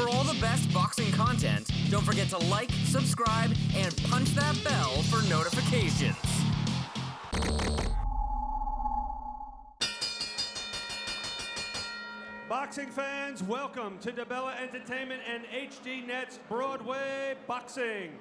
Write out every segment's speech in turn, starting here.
For all the best boxing content, don't forget to like, subscribe, and punch that bell for notifications. Boxing fans, welcome to DiBella Entertainment and HDNet's Broadway Boxing,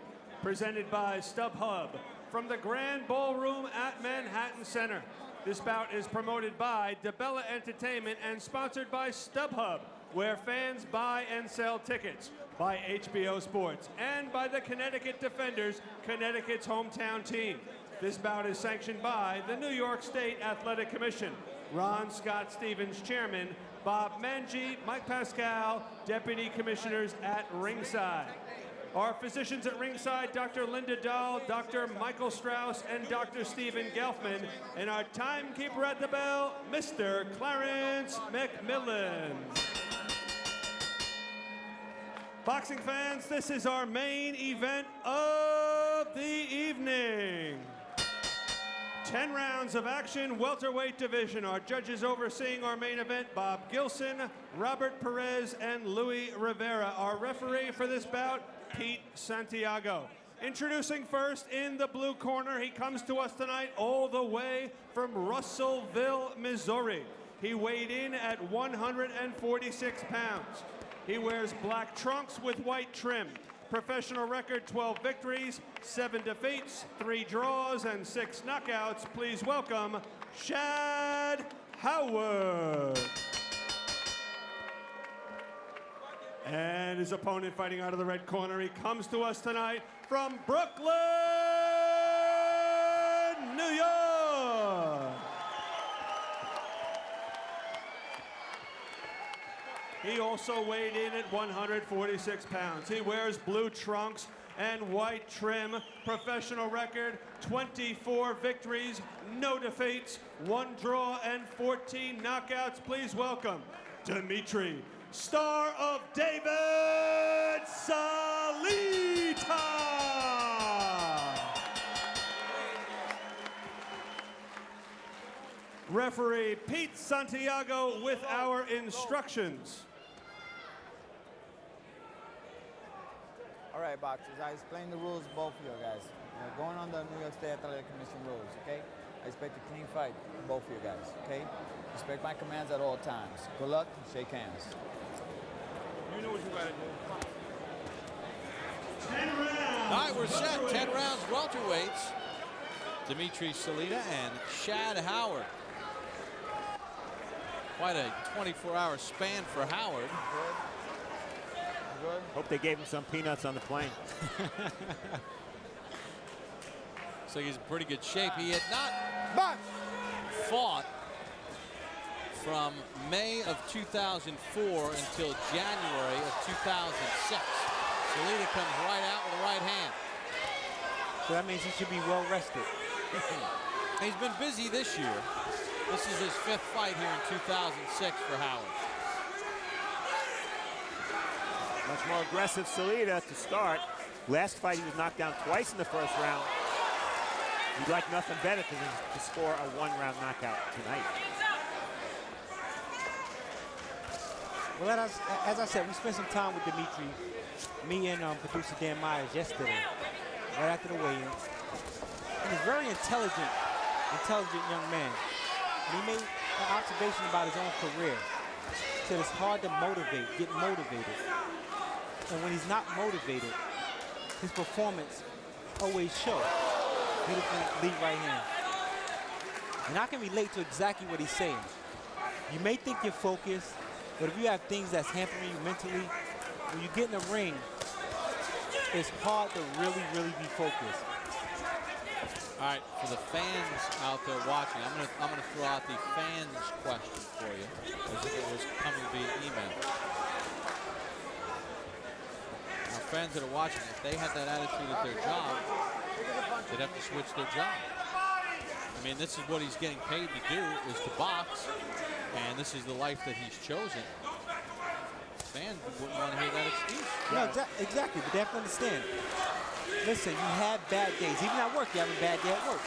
presented by StubHub from the Grand Ballroom at Manhattan Center. This bout is promoted by DiBella Entertainment and sponsored by StubHub, where fans buy and sell tickets, by HBO Sports, and by the Connecticut Defenders, Connecticut's hometown team. This bout is sanctioned by the New York State Athletic Commission, Ron Scott Stevens, Chairman, Bob Manji, Mike Pascal, Deputy Commissioners at ringside. Our physicians at ringside, Dr. Linda Dahl, Dr. Michael Strauss, and Dr. Stephen Gelfman, and our timekeeper at the bell, Mr. Clarence McMillan. Boxing fans, this is our main event of the evening. 10 rounds of action, welterweight division. Our judges overseeing our main event, Bob Gilson, Robert Perez, and Louis Rivera. Our referee for this bout, Pete Santiago. Introducing first in the blue corner, he comes to us tonight all the way from Russellville, Missouri. He weighed in at 146 pounds. He wears black trunks with white trim. Professional record, 12 victories, 7 defeats, 3 draws, and 6 knockouts. Please welcome Shad Howard. And his opponent fighting out of the red corner, he comes to us tonight from Brooklyn, New York. He also weighed in at 146 pounds. He wears blue trunks and white trim. Professional record, 24 victories, no defeats, 1 draw, and 14 knockouts. Please welcome DMITRY, Star of David Salita. Referee Pete Santiago with our instructions. All right, boxers, I explained the rules to both of you guys. We're going on the New York State Athletic Commission rules, okay? I expect a clean fight from both of you guys, okay? Respect my commands at all times. Good luck, shake hands. You know what you gotta do. 10 rounds. All right, we're set. 10 rounds welterweights. DMITRY Salita and Shad Howard. Quite a 24-hour span for Howard. Good. Hope they gave him some peanuts on the plane. So he's in pretty good shape. He had not fought from May of 2004 until January of 2006. Salita comes right out with the right hand. So that means he should be well rested. He's been busy this year. This is his 5th fight here in 2006 for Howard. Much more aggressive Salita to start. Last fight he was knocked down twice in the first round. He'd like nothing better to score a 1-round knockout tonight. Well, as I said, we spent some time with DMITRY, me and producer Dan Myers yesterday, right after the weigh-in. And he's a very intelligent young man. And he made an observation about his own career. He said it's hard to get motivated. And when he's not motivated, his performance always shows. Beautiful lead right hand. And I can relate to exactly what he's saying. You may think you're focused, but if you have things that's hampering you mentally, when you get in the ring, it's hard to really be focused. All right, for the fans out there watching, I'm gonna throw out the fans question for you, as if it was coming via email. Now, fans that are watching, if they had that attitude at their job, they'd have to switch their job. I mean, this is what he's getting paid to do, is to box, and this is the life that he's chosen. Fans wouldn't want to hear that excuse. No, exactly, but they have to understand. Listen, you have bad days. Even at work, you have a bad day at work.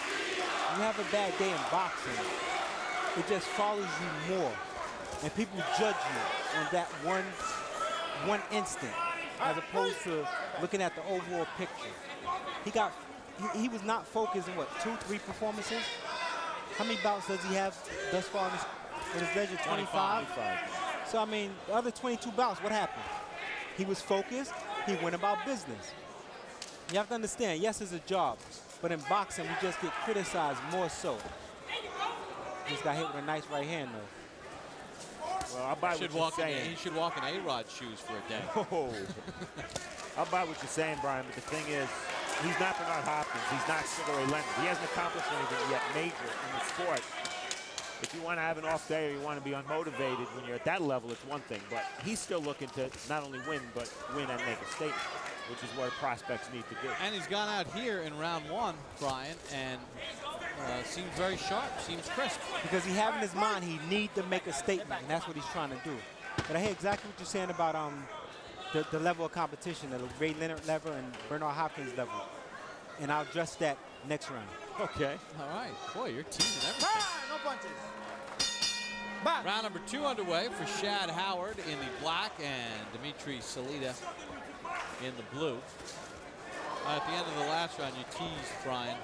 You have a bad day in boxing, it just follows you more. And people judge you on that one one instant as opposed to looking at the overall picture. He was not focused in what, 2-3 performances? How many bouts does he have thus far in his record? 25? So I mean, the other 22 bouts, what happened? He was focused, he went about business. You have to understand, yes, it's a job, but in boxing, we just get criticized more so. He just got hit with a nice right hand, though. Well, I'll buy what you're saying. He should walk in A-Rod's shoes for a day. Oh. I'll buy what you're saying, Brian, but the thing is, he's not Bernard Hopkins. He's not Sugar Ray Leonard. He hasn't accomplished anything yet major in the sport. If you want to have an off day or you want to be unmotivated when you're at that level, it's one thing. But he's still looking to not only win, but win and make a statement, which is what prospects need to do. And he's gone out here in round 1, Brian, and seems very sharp, seems crisp. Because he have in his mind he need to make a statement, and that's what he's trying to do. But I hear exactly what you're saying about the level of competition, the Ray Leonard level and Bernard Hopkins level. And I'll address that next round. Okay. All right. Boy, you're teasing everything. No punches. Round number 2 underway for Shad Howard in the black and DMITRY Salita in the blue. At the end of the last round, you teased, Brian,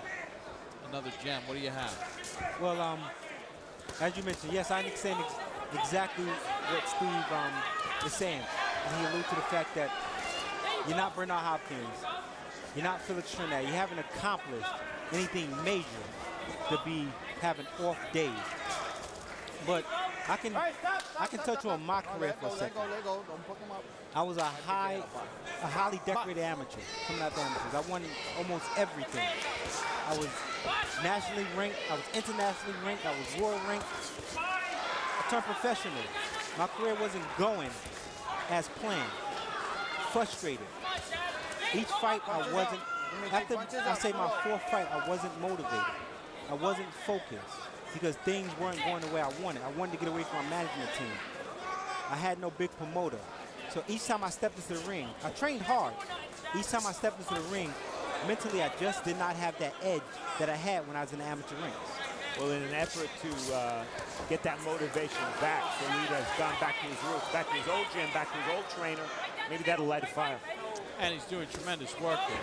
another gem. What do you have? Well, as you mentioned, yes, I understand exactly what Steve is saying. And he alluded to the fact that you're not Bernard Hopkins, you're not Felix Trinidad, you haven't accomplished anything major to be having off days. But I can touch on my career for a second. I was a highly decorated amateur coming out the amateurs. I won almost everything. I was nationally ranked, I was internationally ranked, I was world ranked. I turned professional. My career wasn't going as planned. Frustrated. Each fight I wasn't, after I say my 4th fight, I wasn't motivated. I wasn't focused because things weren't going the way I wanted. I wanted to get away from my management team. I had no big promoter. So each time I stepped into the ring, I trained hard. Each time I stepped into the ring, mentally I just did not have that edge that I had when I was in the amateur ranks. Well, in an effort to get that motivation back, Salita has gone back to his roots, back to his old gym, back to his old trainer. Maybe that'll light a fire. And he's doing tremendous work there.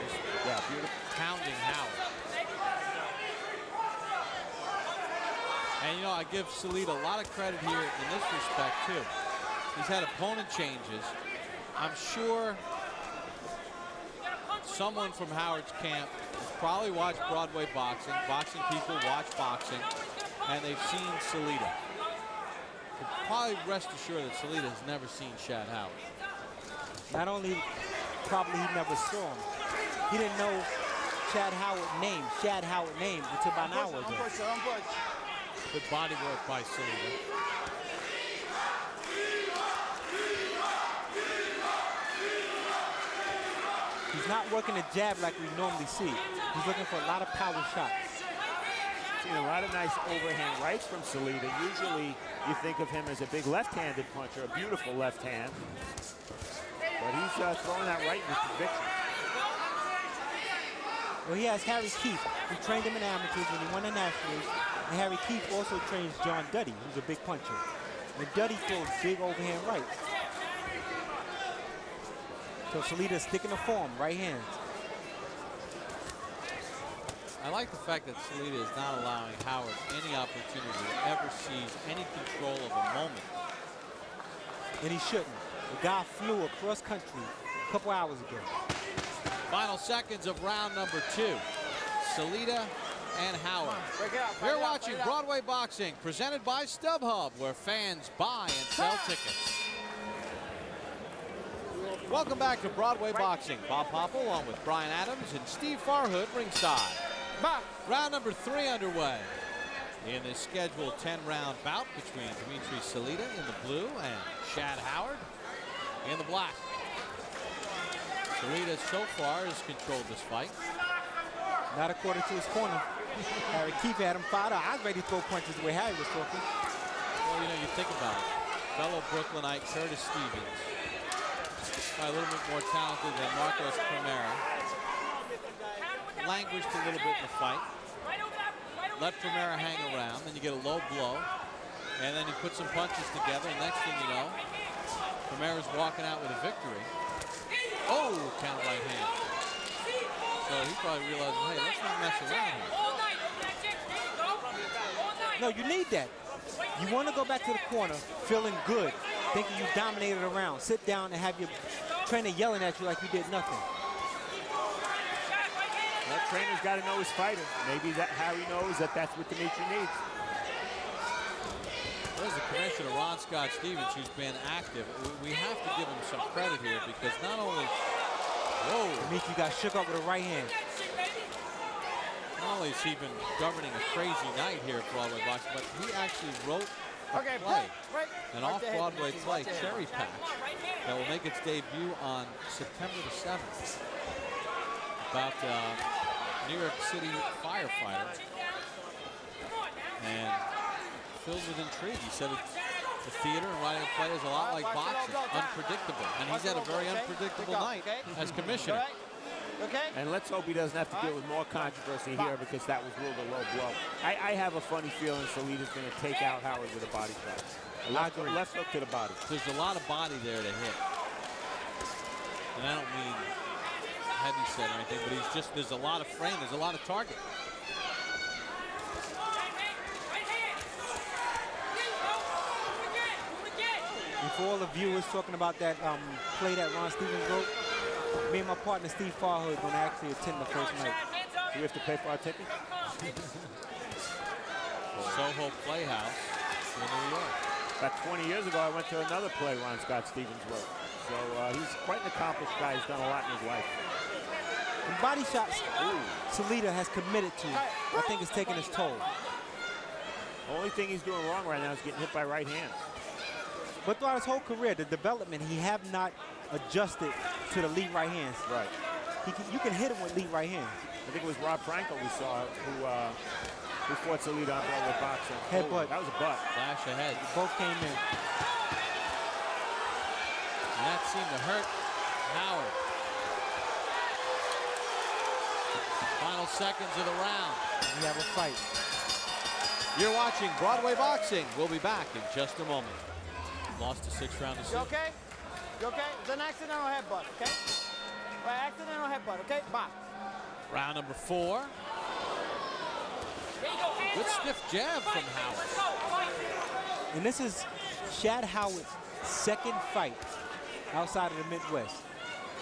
Yeah, beautiful. Pounding Howard. And, you know, I give Salita a lot of credit here in this respect, too. He's had opponent changes. I'm sure someone from Howard's camp has probably watched Broadway boxing. Boxing people watch boxing, and they've seen Salita. But probably rest assured that Salita has never seen Shad Howard. Not only probably he never saw him, he didn't know Shad Howard name until about an hour ago. Good body work by Salita. He's not working a jab like we normally see. He's looking for a lot of power shots. Seen a lot of nice overhand rights from Salita. Usually you think of him as a big left-handed puncher, a beautiful left hand. But he's throwing that right with conviction. Well, he has Harry Keith, who trained him in amateurs when he won the Nationals. And Harry Keith also trains John Duddy, who's a big puncher. And Duddy throws big overhand rights. So Salita's sticking to form, right hands. I like the fact that Salita is not allowing Howard any opportunity to ever seize any control of a moment. And he shouldn't. The guy flew across country a couple hours ago. Final seconds of round number 2. Salita and Howard. You're watching Broadway Boxing, presented by StubHub, where fans buy and sell tickets. Welcome back to Broadway Boxing. Bob Popple along with Brian Adams and Steve Farhood ringside. Round number 3 underway in this scheduled 10-round bout between DMITRY Salita in the blue and Shad Howard in the black. Salita so far has controlled this fight. Not according to his corner. Harry Keith had him fired up. I was ready to throw punches the way Harry was talking. Well, you know, you think about it. Fellow Brooklynite Curtis Stevens. A little bit more talented than Marcos Primera. Languished a little bit in the fight. Let Primera hang around. Then you get a low blow. And then you put some punches together. And next thing you know, Primera's walking out with a victory. Oh, count right hand. So he probably realized, hey, let's not mess around here. No, you need that. You want to go back to the corner feeling good, thinking you dominated a round. Sit down and have your trainer yelling at you like you did nothing. That trainer's got to know his fighter. Maybe that Harry knows that that's what Dimitri needs. There's the commissioner, Ron Scott Stevens, who's been active. We have to give him some credit here because not only, whoa. Dimitri got shook up with a right hand. Not only has he been governing a crazy night here at Broadway Boxing, but he actually wrote a play, an off-Broadway play, Cherry Patch, that will make its debut on September the 7th. About New York City firefighter. And filled with intrigue. He said the theater and writing a play is a lot like boxing, unpredictable. And he's had a very unpredictable night as commissioner. And let's hope he doesn't have to deal with more controversy here because that was ruled a low blow. I have a funny feeling Salita's going to take out Howard with a body shot. Left hook to the body. There's a lot of body there to hit. And I don't mean heavy set or anything, but he's just, there's a lot of frame, there's a lot of target. And for all the viewers talking about that play that Ron Stevens wrote, me and my partner Steve Farhood are going to actually attend the first night. Do we have to pay for our tickets? Soho Playhouse in New York. About 20 years ago, I went to another play Ron Scott Stevens wrote. So he's quite an accomplished guy. He's done a lot in his life. The body shots Salita has committed to, I think it's taking its toll. The only thing he's doing wrong right now is getting hit by right hands. But throughout his whole career, the development, he have not adjusted to the lead right hands. Right. You can hit him with lead right hands. I think it was Rob Franco we saw who fought Salita on Broadway Boxing. Headbutt. That was a butt. Flash ahead. Both came in. And that seemed to hurt Howard. Final seconds of the round. We have a fight. You're watching Broadway Boxing. We'll be back in just a moment. Lost a 6th-round decision. You okay? You okay? It's an accidental headbutt, okay? Right, accidental headbutt, okay? Box. Round number 4. Good stiff jab from Howard. And this is Shad Howard's second fight outside of the Midwest.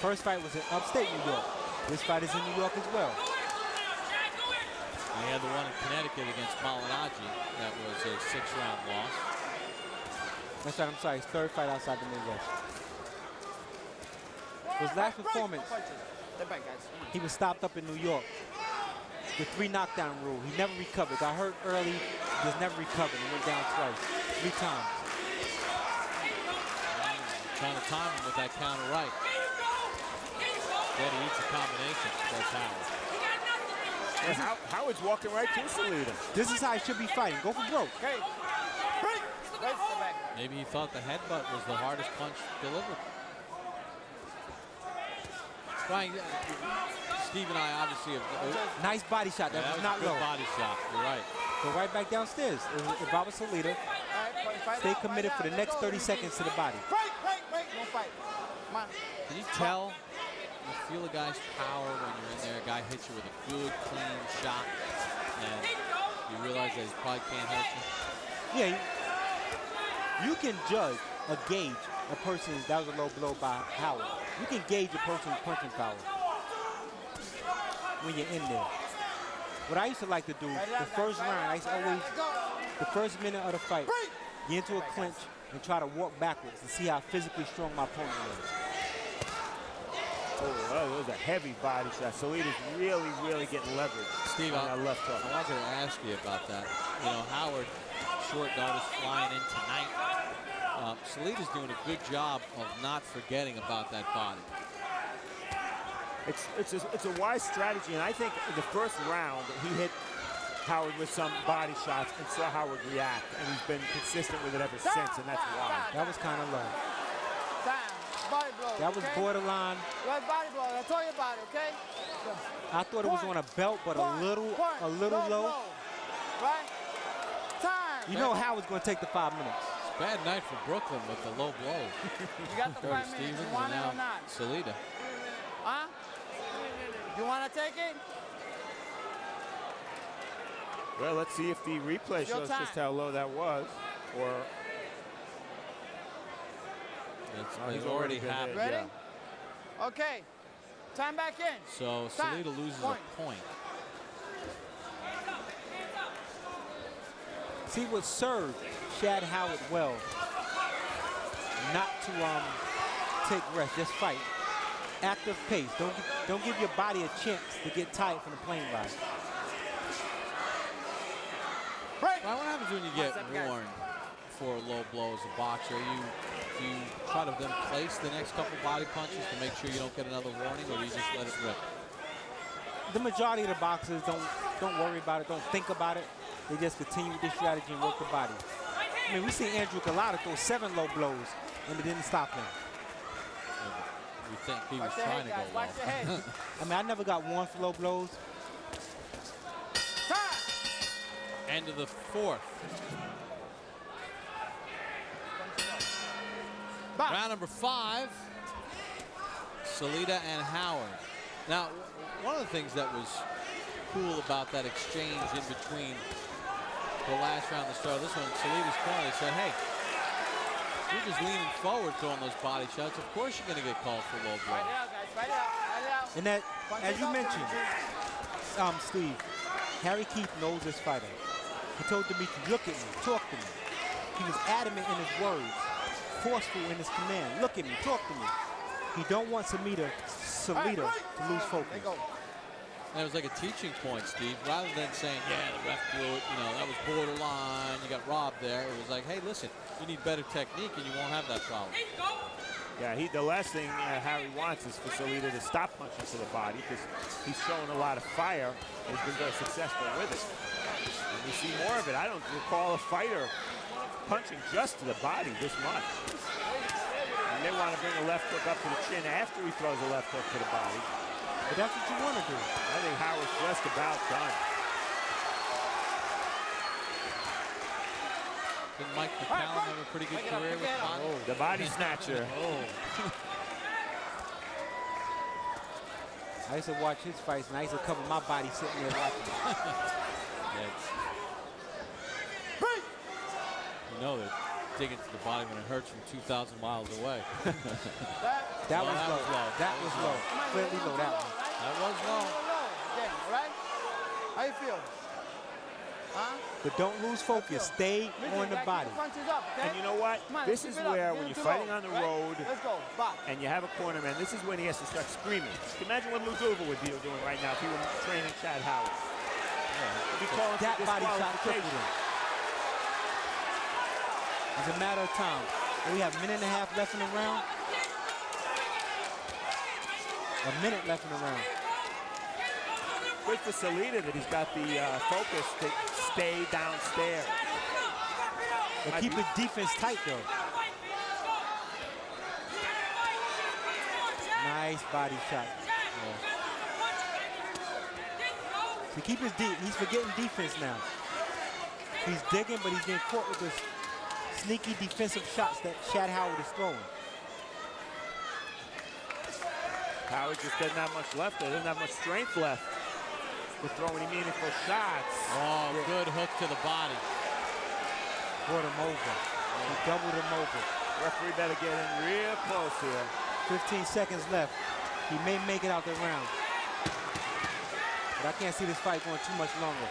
First fight was in upstate New York. This fight is in New York as well. He had the one in Connecticut against Malinaji. That was a 6th-round loss. That's right, I'm sorry, his third fight outside the Midwest. His last performance, he was stopped up in New York. The 3 knockdown rule. He never recovered. Got hurt early, just never recovered and went down twice, 3 times. Trying to time him with that counter right. Then he eats a combination. That's Howard. Yeah, Howard's walking right to Salita. This is how he should be fighting. Go for broke. Okay. Maybe he thought the headbutt was the hardest punch delivered. Brian, Steve and I obviously have... Nice body shot. That was not a good low. body shot. You're right. Go right back downstairs. If I was Salita, stay committed for the next 30 seconds to the body. No fight. Come on. Can you tell, you feel a guy's power when you're in there, a guy hits you with a good, clean shot, and you realize that he probably can't hurt you? Yeah, you can judge or gauge a person. That was a low blow by Howard. You can gauge a person's punching power when you're in there. What I used to like to do, the first round, I used to always, the first minute of the fight, get into a clinch and try to walk backwards to see how physically strong my opponent is. Oh, that was a heavy body shot. Salita's really, really getting leverage. Steve, on that left hook. I wanted to ask you about that. You know, Howard, short notice, flying in tonight. Salita's doing a good job of not forgetting about that body. It's a wise strategy, and I think in the first round he hit Howard with some body shots and saw Howard react, and he's been consistent with it ever since, and that's why. That was kind of low. Body blow, that was borderline. Body blow. I told you about it, okay? I thought it was on a belt, but a little low. Right? Time. You know Howard's going to take the 5 minutes. Bad night for Brooklyn with the low blows. You got the 5 minutes. Stevens You want and it or now not? Salita. Huh? You want to take it? Well, let's see if the replay It's your shows time. just how low that was, or He's he's already been had hit, it. Ready? yeah. Okay. Time back in. So Time. Salita loses Point. a point. See what served Shad Howard well. Not to take rest, just fight. Active pace. Don't give your body a chance to get tired from the plane ride. Well, what happens when you get warned for low blows, a boxer? Do you try to then place the next couple body punches to make sure you don't get another warning, or do you just let it rip? The majority of the boxers don't worry about it, don't think about it. They just continue with this strategy and work the body. I mean, we see Andrew Collada throw 7 low blows, and it didn't stop him. We think he was trying to go Watch your head. low. I mean, I never got one for low blows. End of the 4th. Round number 5. Salita and Howard. Now, one of the things that was cool about that exchange in between the last round and the start of this one, Salita's corner, they said, hey, you're just leaning forward throwing those body shots. Of course you're going to get called for low blow. Fight it out, guys. Fight it out. Fight it out. And that, as you mentioned, Steve, Harry Keith knows this fighter. He told Dimitri, look at me, talk to me. He was adamant in his words, forceful in his command. Look at me, talk to me. He don't want Salita to lose focus. And it was like a teaching point, Steve. Rather than saying, yeah, the ref blew it, you know, that was borderline, you got robbed there. It was like, hey, listen, you need better technique and you won't have that problem. Yeah, the last thing Harry wants is for Salita to stop punching to the body, because he's showing a lot of fire and he's been very successful with it. And we see more of it. I don't recall a fighter punching just to the body this much. And they want to bring a left hook up to the chin after he throws a left hook to the body. But that's what you want to do. I think Howard's just about done. Didn't Mike McCallum have a pretty good career with Bond? Oh, the body snatcher. I used to watch his fights, and I used to cover my body sitting there watching. You know that digging to the body when it hurts from 2,000 miles away. That was low. That was low. Clearly low, that one. That was low. Again, all right? How you feel? Huh? But don't lose focus. Stay on the body. Punches up, okay? And you know what? Come on, This keep is it up. where, Get when him you're too fighting low, on the right? road Let's go. Box. and you have a corner man, this is when he has to start screaming. Imagine what Luduva would be doing right now if he were training Shad Howard. He'd be calling That for body shot crippled disqualification. him. It's a matter of time. We have a minute and a half left in the round. A minute left in the round. Good for Salita that he's got the focus to stay downstairs. But keep his defense tight, though. Nice body shot. To keep his he's forgetting defense now. He's digging, but he's getting caught with this sneaky defensive shots that Shad Howard is throwing. Howard just doesn't have much left there. Doesn't have much strength left to throw any meaningful shots. Oh, good hook to the body. Brought him over. He doubled him over. Referee better get in real close here. 15 seconds left. He may make it out the round. But I can't see this fight going too much longer.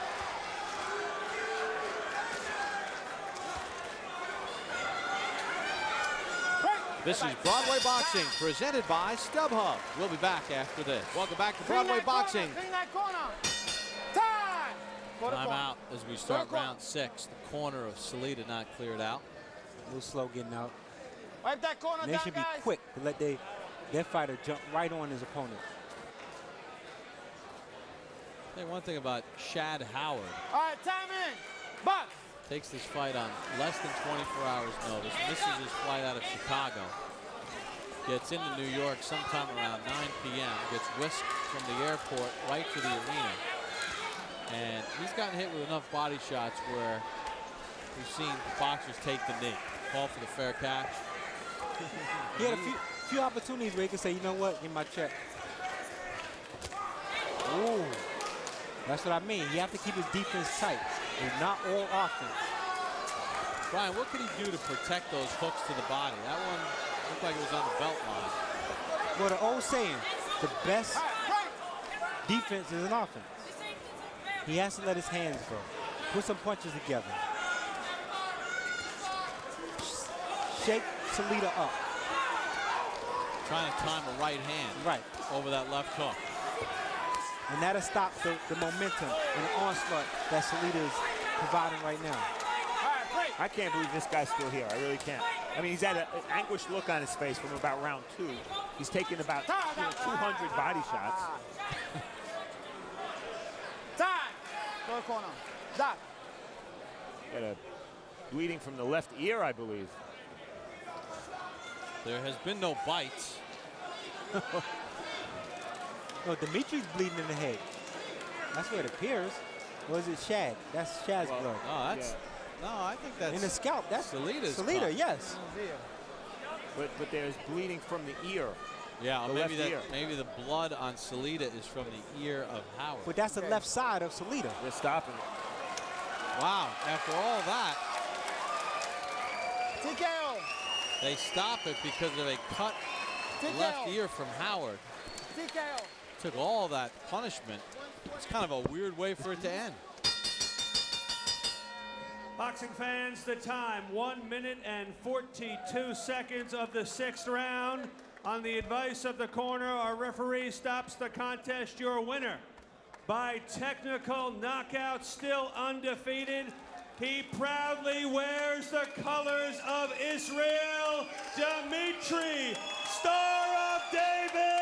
This is Broadway Boxing, presented by StubHub. We'll be back after this. Welcome back to Broadway Boxing. Clean that corner. Time. Time out as we start round 6. The corner of Salita not cleared out. A little slow getting out. Wipe that corner And they down, should be guys. quick to let their fighter jump right on his opponent. Hey, one thing about Shad Howard, All right, time in. Box. takes this fight on less than 24 hours notice. Misses his flight out of Chicago. Gets into New York sometime around 9 p.m. Gets whisked from the airport right to the arena. And he's gotten hit with enough body shots where we've seen boxers take the knee. call for the fair catch. He had a few opportunities where he could say, you know what, give my check. Ooh, that's what I mean. You have to keep his defense tight. It's not all offense. Brian, what could he do to protect those hooks to the body? That one looked like it was on the belt line. Well, the old saying, the best defense is an offense. He has to let his hands go. Put some punches together. Shake Salita up. Trying to time a right hand over that left hook. And that'll stop the momentum and the onslaught that Salita is providing right now. I can't believe this guy's still here. I really can't. I mean, he's had an anguished look on his face from about round 2. He's taken about 200 body shots. Go corner. Got a bleeding from the left ear, I believe. There has been no bites. No, Dimitri's bleeding in the head. That's what it appears. Or is it Shad? That's Shad's blood. No, that's no. I think that's in the scalp. That's Salita's. Salita, yes. But there's bleeding from the ear. Yeah, the maybe the blood on Salita is from the ear of Howard. But that's the left side of Salita. They're stopping it. Wow, after all that, TKO. they stop it because of a cut left ear from Howard. TKO. Took all that punishment. It's kind of a weird way for it to end. Boxing fans, the time, 1 minute and 42 seconds of the 6th round. On the advice of the corner, our referee stops the contest. Your winner by technical knockout, still undefeated. He proudly wears the colors of Israel, DMITRY, Star of David.